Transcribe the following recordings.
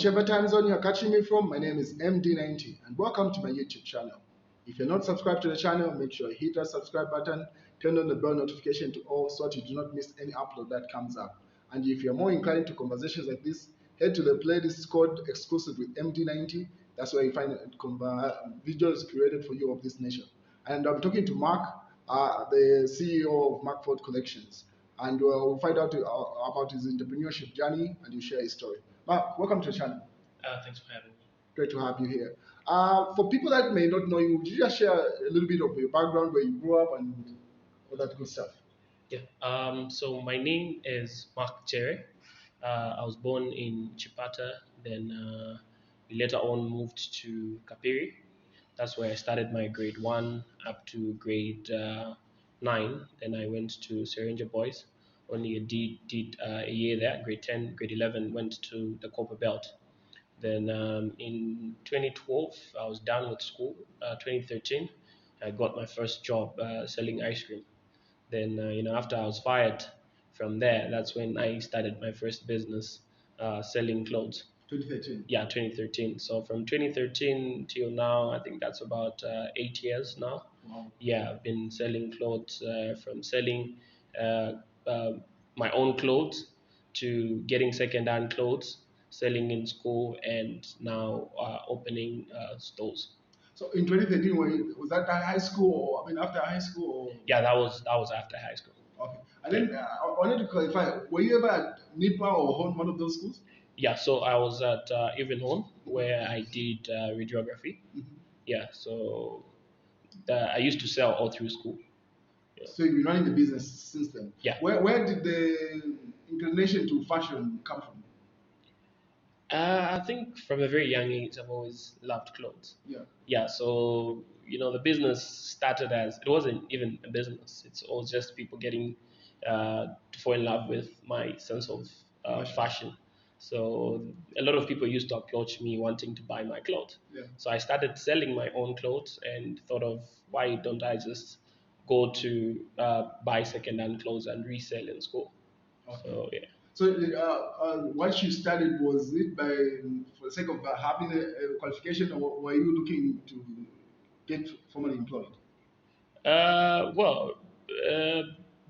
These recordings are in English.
whichever time zone you're catching me from, my name is MD90 and welcome to my YouTube channel. If you're not subscribed to the channel, make sure you hit that subscribe button, turn on the bell notification to all so that you do not miss any upload that comes up. And if you're more inclined to conversations like this, head to the playlist called Exclusive with MD90. That's where you find videos created for you of this nation. And I'm talking to Mark, the CEO of Mark Ford Collections. And we'll find out about his entrepreneurship journey and he'll share his story. Mark, welcome to the channel. Thanks for having me. Great to have you here. For people that may not know you, would you just share a little bit of your background, where you grew up and all that good stuff? Yeah. So my name is Mark Chere. I was born in Chipata, then we later on moved to Kapiri. That's where I started my grade 1 up to grade 9. Then I went to Serenja Boys. Only did a year there, grade 10, grade 11, went to the Copper Belt. Then in 2012, I was done with school. 2013, I got my first job selling ice cream. Then after I was fired from there, that's when I started my first business selling clothes. 2013. Yeah, 2013. So from 2013 till now, I think that's about 8 years now. Wow. Yeah, I've been selling clothes from selling uh, uh, my own clothes to getting second-hand clothes, selling in school, and now opening stores. So in 2013, was that high school, or I mean after high school? Or? Yeah, that was after high school. Okay. And then I wanted to clarify, were you ever at NIPA or HON, one of those schools? Yeah, so I was at Evenhorn where I did radiography. Mm-hmm. Yeah, so I used to sell all through school. Yeah. So you've been running the business since then. Yeah. Where did the inclination to fashion come from? I think from a very young age, I've always loved clothes. Yeah. Yeah, so the business started as it wasn't even a business. It's all just people getting to fall in love with my sense of fashion. So a lot of people used to approach me wanting to buy my clothes. Yeah. So I started selling my own clothes and thought of why don't I just go to buy second-hand clothes and resell in school. Okay. So yeah. So what you studied, was it for the sake of having a qualification, or were you looking to get formally employed? Well, uh,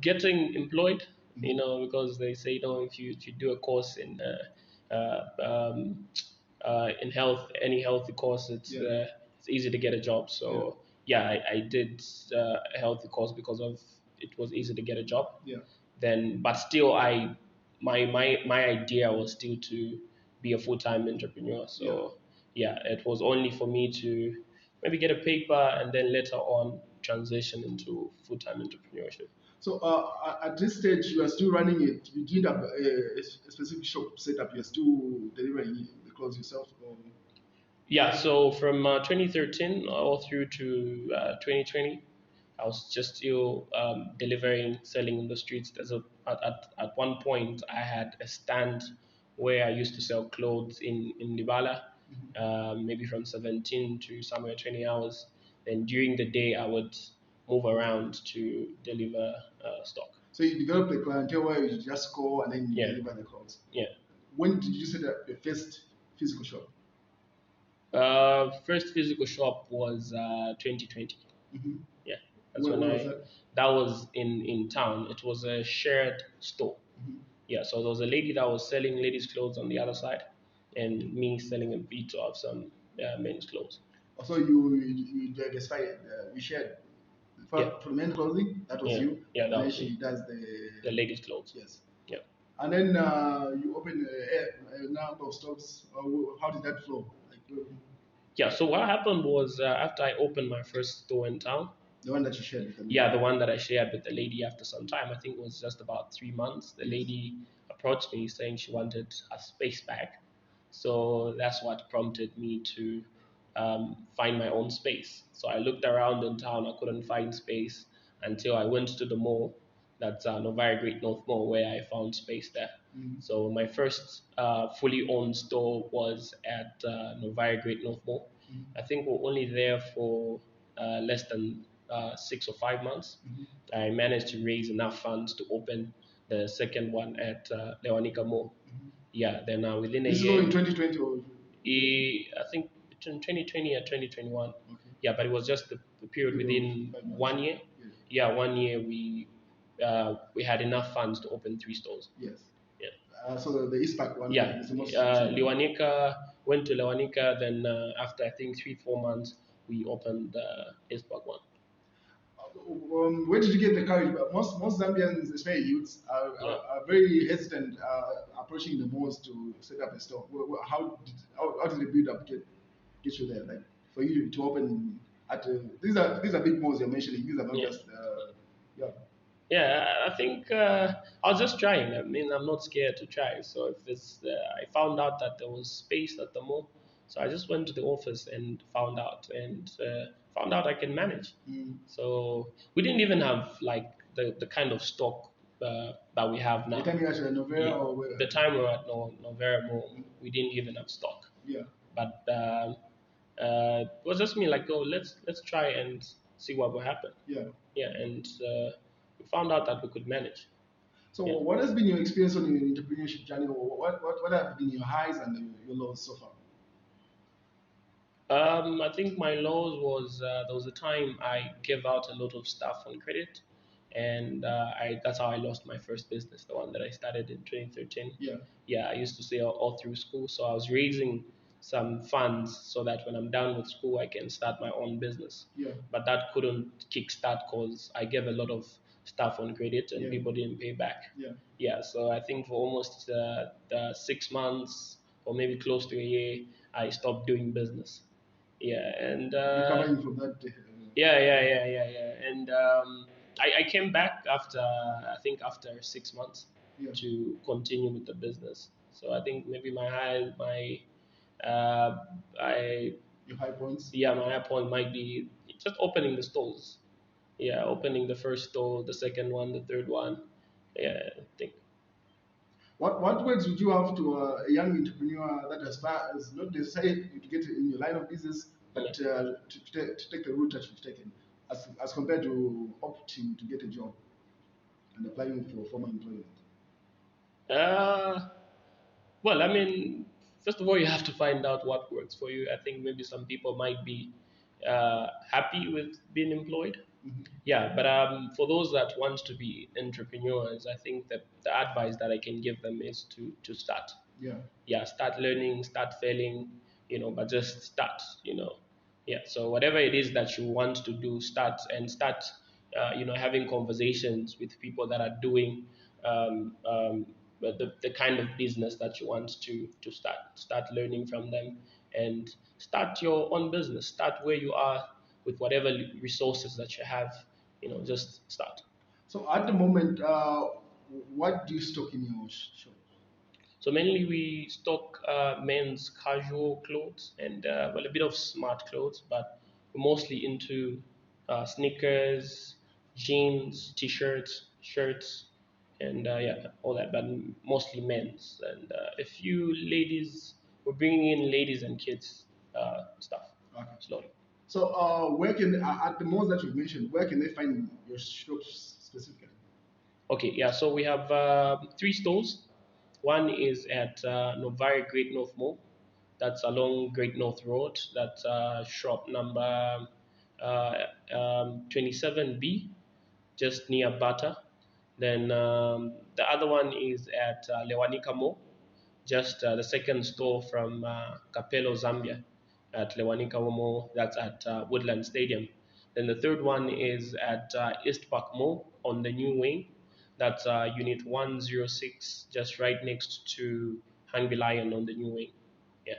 getting employed, Mm-hmm. because they say, if you do a course in health, any healthy course, Yeah. it's easy to get a job. Yeah. So yeah, I did a healthy course because of it was easy to get a job. Yeah. Then, but still, my idea was still to be a full-time entrepreneur. So yeah, it was only for me to maybe get a paper and then later on transition into full-time entrepreneurship. So at this stage, you are still running it. You didn't have a specific shop set up. You're still delivering the clothes yourself. Or? Yeah, so from 2013 all through to 2020, I was just still delivering, selling in the streets. At one point, I had a stand where I used to sell clothes in Libala, maybe from 17 to somewhere 20 hours. Then during the day, I would move around to deliver stock. So you develop a clientele where you just go and then you Yeah, deliver the clothes. yeah. When did you set up your first physical shop? First physical shop was 2020. Mm-hmm. Yeah, that's Where when was that? that was in town. It was a shared store. Mm-hmm. Yeah, so there was a lady that was selling ladies' clothes on the other side, and me selling a bit of some men's clothes. Also, you diversified. You shared Yeah, for men clothing. That was yeah, you, yeah. and That then was me. she does The ladies' clothes. yes. Yeah. And then you open a number of stores. How did that flow? Like, Yeah. So what happened was after I opened my first store in town. the one that you shared with them. Yeah, the one that I shared with the lady after some time. I think it was just about 3 months. The Yes. lady approached me saying she wanted a space back. So that's what prompted me to find my own space. So I looked around in town. I couldn't find space until I went to the mall. That's Novara Great North Mall, where I found space there. Mm-hmm. So my first fully owned store was at Novara Great North Mall. Mm-hmm. I think we're only there for less than 6 or 5 months. Mm-hmm. I managed to raise enough funds to open the second one at Lewanika Mall. Mm-hmm. Yeah, then within a This is all year, in 2020 or I think between 2020 and 2021. okay. Yeah, but it was just the period Period of within 5 months. 1 year. Yeah. Yeah, 1 year we had enough funds to open 3 stores. Yes. Yeah. So the East Park one Yeah, is the most recent one. Lewanika, went to Lewanika. Then after I think 3 4 months, we opened the East Park one. Where did you get the courage? But most Zambians, especially youths, Yeah. are very hesitant approaching the malls to set up a store. How did the build up get you there? Like for you to open at these are big malls you're mentioning. These are not Yeah. just yeah. Yeah, I think I was just trying. I mean, I'm not scared to try. So if it's, I found out that there was space at the mall, so I just went to the office and found out I can manage. Mm. So we didn't even have like the kind of stock that we have The now. time you actually Novera Yeah, or where? the time we were at Novera Mall, we didn't even have stock. Yeah. But it was just me like, oh, let's try and see what will happen. Yeah. Yeah, and we found out that we could manage. So Yeah. what has been your experience on your entrepreneurship journey? What have been your highs and your lows so far? I think my lows was there was a time I gave out a lot of stuff on credit, and that's how I lost my first business, the one that I started in 2013. Yeah. Yeah, I used to say all through school, so I was raising some funds so that when I'm done with school, I can start my own business. Yeah. But that couldn't kickstart because I gave a lot of stuff on credit and Yeah. people didn't pay back. Yeah. Yeah, so I think for almost 6 months or maybe close to a year, I stopped doing business. Yeah, and Recovering from that. yeah. And I came back after I think after 6 months Yeah. to continue with the business. So I think maybe uh, I Your high points. yeah my high point might be just opening the stores. Yeah, opening the first store, the second one, the third one. Yeah, I think. What words would you have to a young entrepreneur that aspires not necessarily to get in your line of business, Yeah. but to take the route that you've taken, as compared to opting to get a job and applying for formal employment? Uh, Well, I mean, first of all, you have to find out what works for you. I think maybe some people might be happy with being employed. Mm-hmm. Yeah, but for those that want to be entrepreneurs, I think that the advice that I can give them is to start. Yeah. Yeah, start learning, start failing, but just start. Yeah, so whatever it is that you want to do, start having conversations with people that are doing the kind of business that you want to start learning from them, and start your own business, start where you are with whatever resources that you have, just start. So at the moment, what do you stock in your shop? So mainly we stock men's casual clothes and well, a bit of smart clothes, but we're mostly into sneakers, jeans, t-shirts, shirts, and yeah, all that. But mostly men's and a few ladies. We're bringing in ladies and kids stuff Okay. slowly. So where can at the malls that you've mentioned, where can they find your shops specifically? Okay, yeah. So we have 3 stores. One is at Novari Great North Mall. That's along Great North Road. That's shop number 27B, just near Bata. Then the other one is at Lewanika Mall, just the second store from Capello, Zambia, at Lewanika Mall. That's at Woodland Stadium. Then the third one is at East Park Mall on the new wing. That's Unit 106, just right next to Hungry Lion on the new wing. Yeah,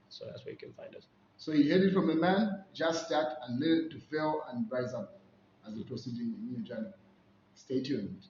so that's where you can find us. So you heard it from a man, just start and learn to fail and rise up as you proceed in your journey. Stay tuned.